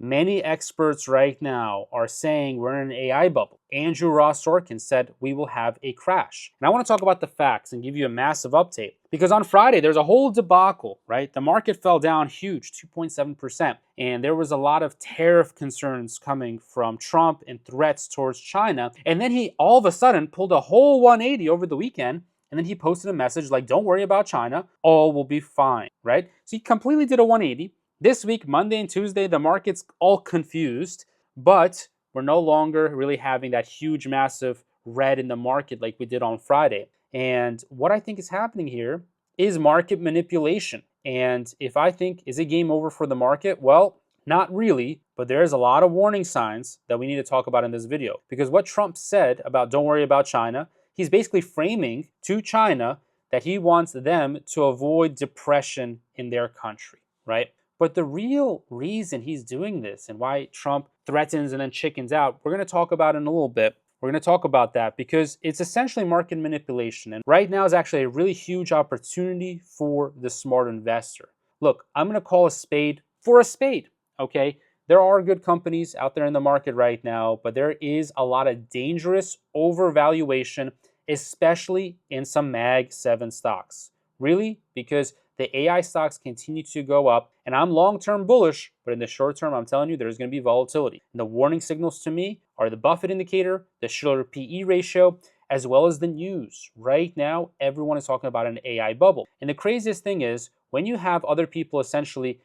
Many experts right now are saying we're in an AI bubble. Andrew Ross Sorkin said we will have a crash. And I want to talk about the facts and give you a massive update. Because on Friday, there's a whole debacle, right? The market fell down huge, 2.7%. And there was a lot of tariff concerns coming from Trump and threats towards China. And then he all of a sudden pulled a whole 180 over the weekend. And then he posted a message like, don't worry about China, all will be fine, right? So he completely did a 180. This week, Monday and Tuesday, the market's all confused, but we're no longer really having that huge, massive red in the market like we did on Friday. And what I think is happening here is market manipulation. And if I think, is it game over for the market? Well, not really, but there's a lot of warning signs that we need to talk about in this video. Because what Trump said about don't worry about China, he's basically framing to China that he wants them to avoid depression in their country, right? But the real reason he's doing this and why Trump threatens and then chickens out, we're going to talk about in a little bit. We're going to talk about that because it's essentially market manipulation. And right now is actually a really huge opportunity for the smart investor. Look, I'm going to call a spade for a spade, okay? There are good companies out there in the market right now, but there is a lot of dangerous overvaluation, especially in some Mag 7 stocks. Really? Because the AI stocks continue to go up, and I'm long-term bullish, but in the short term, I'm telling you, there's going to be volatility. And the warning signals to me are the Buffett indicator, the Shiller PE ratio, as well as the news. Right now, everyone is talking about an AI bubble. And the craziest thing is, when you have other people essentially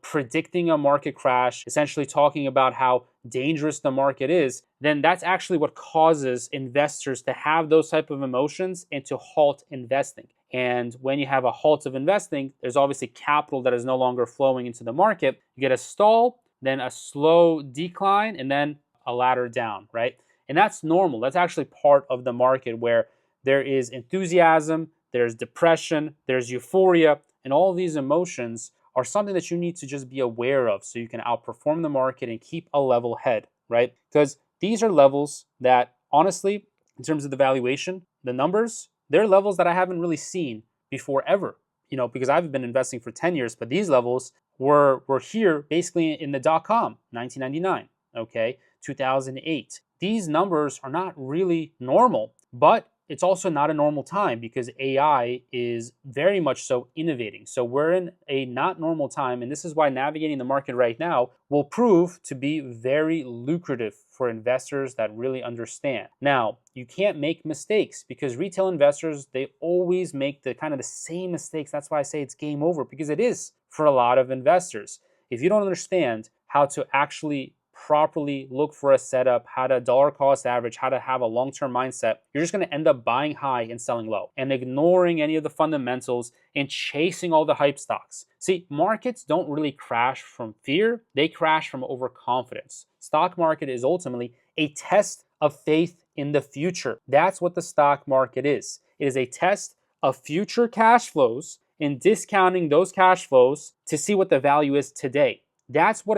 predicting a market crash, essentially talking about how dangerous the market is, then that's actually what causes investors to have those type of emotions and to halt investing. And when you have a halt of investing, there's obviously capital that is no longer flowing into the market. You get a stall, then a slow decline, and then a ladder down, right? And that's normal. That's actually part of the market where there is enthusiasm, there's depression, there's euphoria, and all of these emotions are something that you need to just be aware of so you can outperform the market and keep a level head, right? Because these are levels that, honestly, in terms of the valuation, the numbers, they're levels that I haven't really seen before ever, because I've been investing for 10 years, but these levels were here basically in the dot-com, 1999, okay, 2008. These numbers are not really normal, but it's also not a normal time because AI is very much so innovating. So we're in a not normal time, and this is why navigating the market right now will prove to be very lucrative for investors that really understand. Now, you can't make mistakes because retail investors, they always make the kind of the same mistakes. That's why I say it's game over, because it is for a lot of investors. If you don't understand how to actually properly look for a setup, how to dollar cost average, how to have a long-term mindset, you're just going to end up buying high and selling low and ignoring any of the fundamentals and chasing all the hype stocks. See, markets don't really crash from fear, they crash from overconfidence. Stock market is ultimately a test of faith in the future. That's what the stock market is. It is a test of future cash flows and discounting those cash flows to see what the value is today. That's what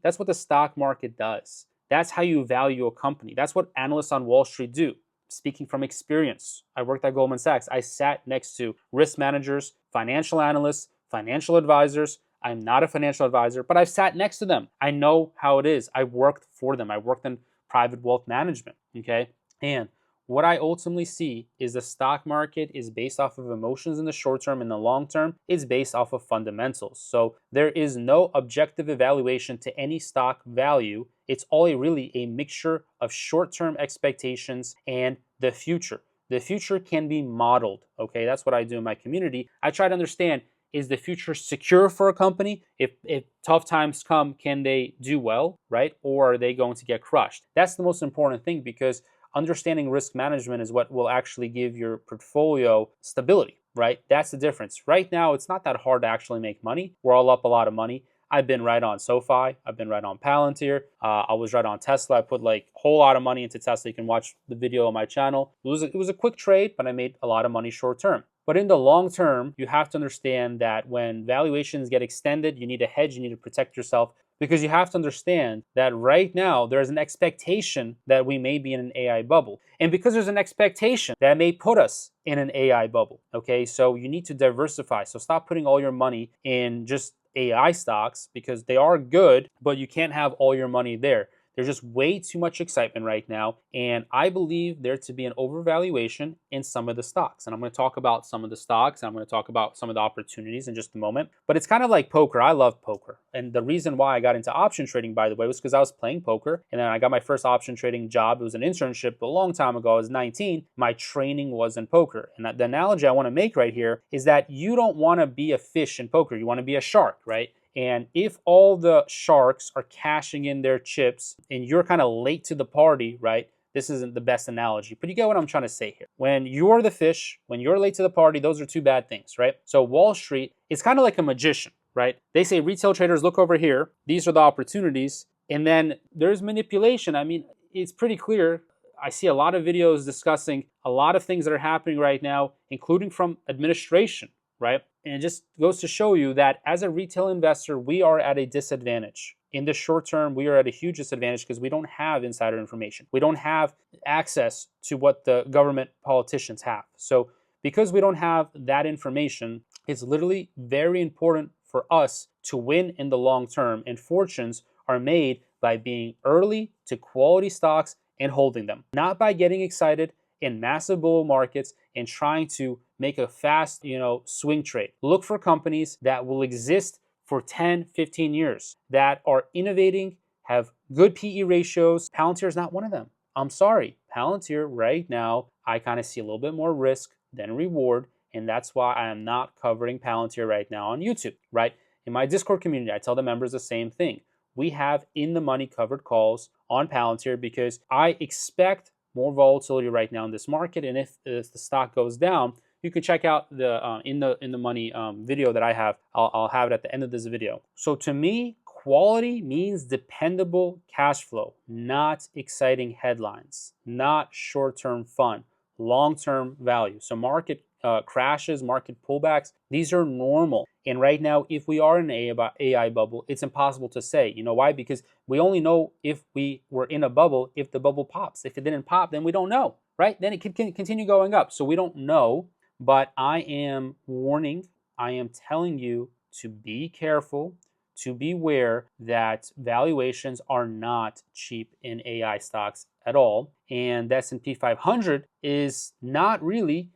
that's what the stock market does. That's how you value a company. That's what analysts on Wall Street do. Speaking from experience, I worked at Goldman Sachs. I sat next to risk managers, financial analysts, financial advisors. I'm not a financial advisor, but I've sat next to them. I know how it is. I worked for them. I worked in private wealth management, okay? And what I ultimately see is the stock market is based off of emotions in the short term. In the long term, it's based off of fundamentals. So there is no objective evaluation to any stock value. It's all really a mixture of short-term expectations and the future. The future can be modeled, okay? That's what I do in my community. I try to understand, is the future secure for a company? If tough times come, can they do well, right? Or are they going to get crushed? That's the most important thing, because understanding risk management is what will actually give your portfolio stability, right? That's the difference. Right now, it's not that hard to actually make money. We're all up a lot of money. I've been right on SoFi. I've been right on Palantir. I was right on Tesla. I put like a whole lot of money into Tesla. You can watch the video on my channel. It was a quick trade, but I made a lot of money short term. But in the long term, you have to understand that when valuations get extended, you need a hedge, you need to protect yourself, because you have to understand that right now there's an expectation that we may be in an AI bubble. And because there's an expectation that may put us in an AI bubble, okay? So you need to diversify. So stop putting all your money in just AI stocks because they are good, but you can't have all your money there. There's just way too much excitement right now, and I believe there to be an overvaluation in some of the stocks. And I'm going to talk about some of the stocks, and I'm going to talk about some of the opportunities in just a moment. But it's kind of like poker. I love poker. And the reason why I got into option trading, by the way, was because I was playing poker, and then I got my first option trading job. It was an internship a long time ago. I was 19. My training was in poker. And the analogy I want to make right here is that you don't want to be a fish in poker. You want to be a shark, right? And if all the sharks are cashing in their chips and you're kind of late to the party, right? This isn't the best analogy, but you get what I'm trying to say here. When you're the fish, when you're late to the party, those are two bad things, right? So Wall Street is kind of like a magician, right? They say retail traders, look over here. These are the opportunities. And then there's manipulation. I mean, it's pretty clear. I see a lot of videos discussing a lot of things that are happening right now, including from administration, right? And it just goes to show you that as a retail investor, we are at a disadvantage. In the short term, we are at a huge disadvantage because we don't have insider information. We don't have access to what the government politicians have. So because we don't have that information, it's literally very important for us to win in the long term. And fortunes are made by being early to quality stocks and holding them, not by getting excited in massive bull markets and trying to make a fast, swing trade. Look for companies that will exist for 10, 15 years, that are innovating, have good PE ratios. Palantir is not one of them. I'm sorry. Palantir right now, I kind of see a little bit more risk than reward, and that's why I am not covering Palantir right now on YouTube, right? In my Discord community, I tell the members the same thing. We have in the money covered calls on Palantir because I expect more volatility right now in this market, and if the stock goes down, you can check out the in the money video that I have. I'll have it at the end of this video. So to me, quality means dependable cash flow, not exciting headlines, not short-term fun, long-term value. So market crashes, market pullbacks, these are normal. And right now, if we are in an AI bubble, it's impossible to say. You know why? Because we only know if we were in a bubble if the bubble pops. If it didn't pop, then we don't know, right? Then it can continue going up. So we don't know, but I am warning, I am telling you to be careful, to beware that valuations are not cheap in AI stocks at all. And the S&P 500 is not really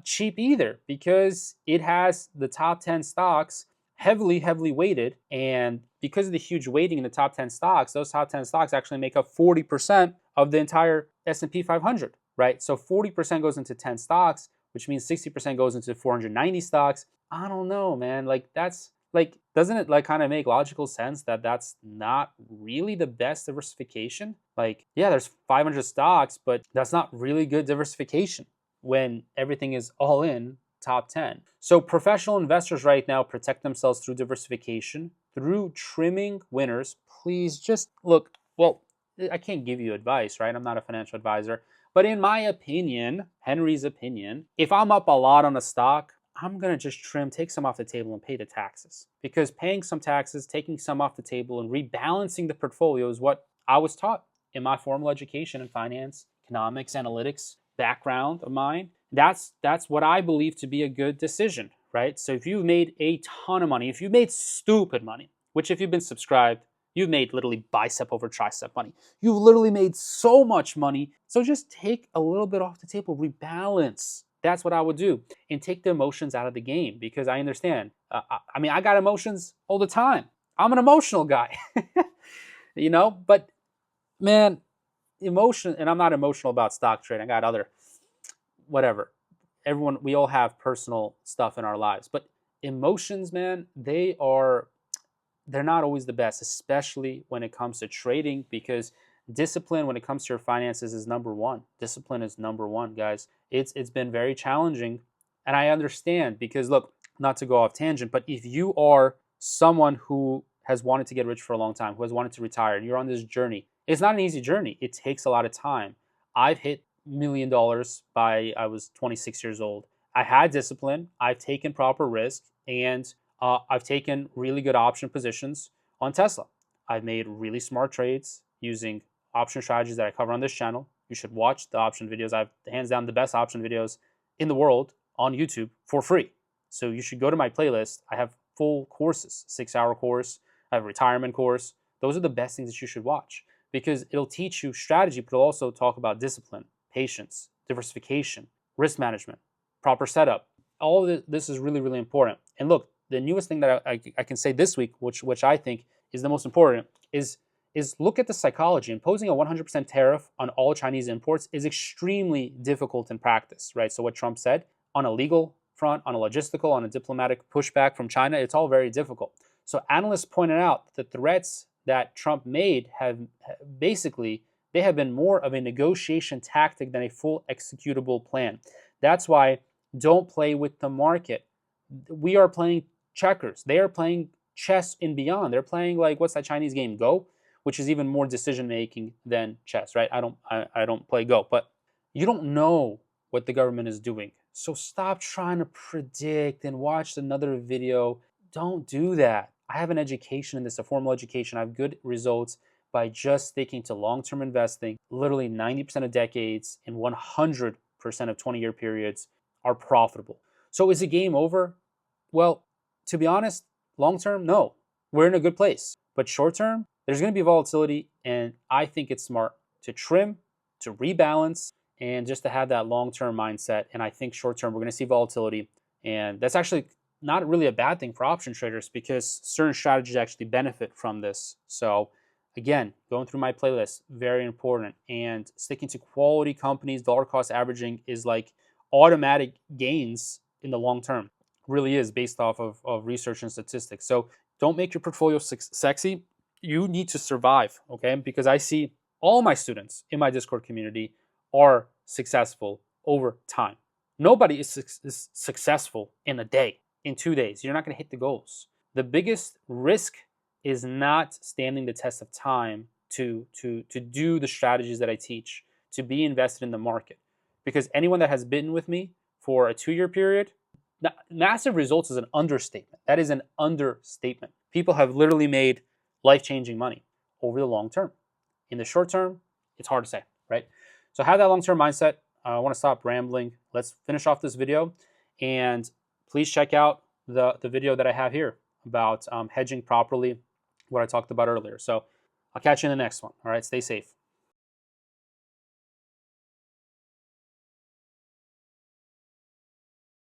cheap either because it has the top 10 stocks heavily weighted. And because of the huge weighting in the top 10 stocks, those top 10 stocks actually make up 40% of the entire S&P 500, right? So 40% goes into 10 stocks, which means 60% goes into 490 stocks. I don't know, man. Like that's like, doesn't it like kind of make logical sense that that's not really the best diversification? Like, yeah, there's 500 stocks, but that's not really good diversification when everything is all in top 10. So professional investors right now protect themselves through diversification, through trimming winners. Please just look, well, I can't give you advice, right? I'm not a financial advisor. But in my opinion, Henry's opinion, if I'm up a lot on a stock, I'm going to just trim, take some off the table and pay the taxes. Because paying some taxes, taking some off the table and rebalancing the portfolio is what I was taught in my formal education in finance, economics, analytics background of mine. That's what I believe to be a good decision, right? So if you've made a ton of money, if you've made stupid money, which if you've been subscribed, you've made literally bicep over tricep money. You've literally made so much money. So just take a little bit off the table, rebalance. That's what I would do. And take the emotions out of the game because I understand. I mean, I got emotions all the time. I'm an emotional guy, but man, emotion, and I'm not emotional about stock trading. I got other, whatever. Everyone, we all have personal stuff in our lives. But emotions, man, they're not always the best, especially when it comes to trading because discipline when it comes to your finances is number one. Discipline is number one, guys. It's been very challenging. And I understand because look, not to go off tangent, but if you are someone who has wanted to get rich for a long time, who has wanted to retire, and you're on this journey, it's not an easy journey. It takes a lot of time. I've hit $1 million by I was 26 years old. I had discipline. I've taken proper risk, and I've taken really good option positions on Tesla. I've made really smart trades using option strategies that I cover on this channel. You should watch the option videos. I have hands down the best option videos in the world on YouTube for free. So you should go to my playlist. I have full courses, 6-hour course, I have a retirement course. Those are the best things that you should watch because it'll teach you strategy, but it'll also talk about discipline, patience, diversification, risk management, proper setup. All of this is really, really important. And look, the newest thing that I can say this week, which I think is the most important, is look at the psychology. Imposing a 100% tariff on all Chinese imports is extremely difficult in practice, right? So what Trump said, on a legal front, on a logistical, on a diplomatic pushback from China, it's all very difficult. So analysts pointed out that the threats that Trump made have basically, they have been more of a negotiation tactic than a full executable plan. That's why don't play with the market. We are playing checkers. They are playing chess and beyond. They're playing like, what's that Chinese game, Go, which is even more decision making than chess, right? I don't play Go, but you don't know what the government is doing. So stop trying to predict and watch another video. Don't do that. I have an education in this, a formal education. I have good results by just sticking to long-term investing. Literally 90% of decades and 100% of 20-year periods are profitable. So is the game over? Well, to be honest, long-term, no. We're in a good place. But short-term, there's going to be volatility, and I think it's smart to trim, to rebalance, and just to have that long-term mindset. And I think short-term, we're going to see volatility. And that's actually not really a bad thing for option traders because certain strategies actually benefit from this. So again, going through my playlist, very important. And sticking to quality companies, dollar cost averaging is like automatic gains in the long term. Really is based off of research and statistics. So don't make your portfolio sexy. You need to survive, okay? Because I see all my students in my Discord community are successful over time. Nobody is successful in a day, in 2 days. You're not going to hit the goals. The biggest risk is not standing the test of time to do the strategies that I teach, to be invested in the market. Because anyone that has been with me for a 2-year period, massive results is an understatement. That is an understatement. People have literally made life-changing money over the long term. In the short term, it's hard to say, right? So have that long-term mindset. I want to stop rambling. Let's finish off this video. And please check out the video that I have here about hedging properly, what I talked about earlier. So I'll catch you in the next one. All right, stay safe.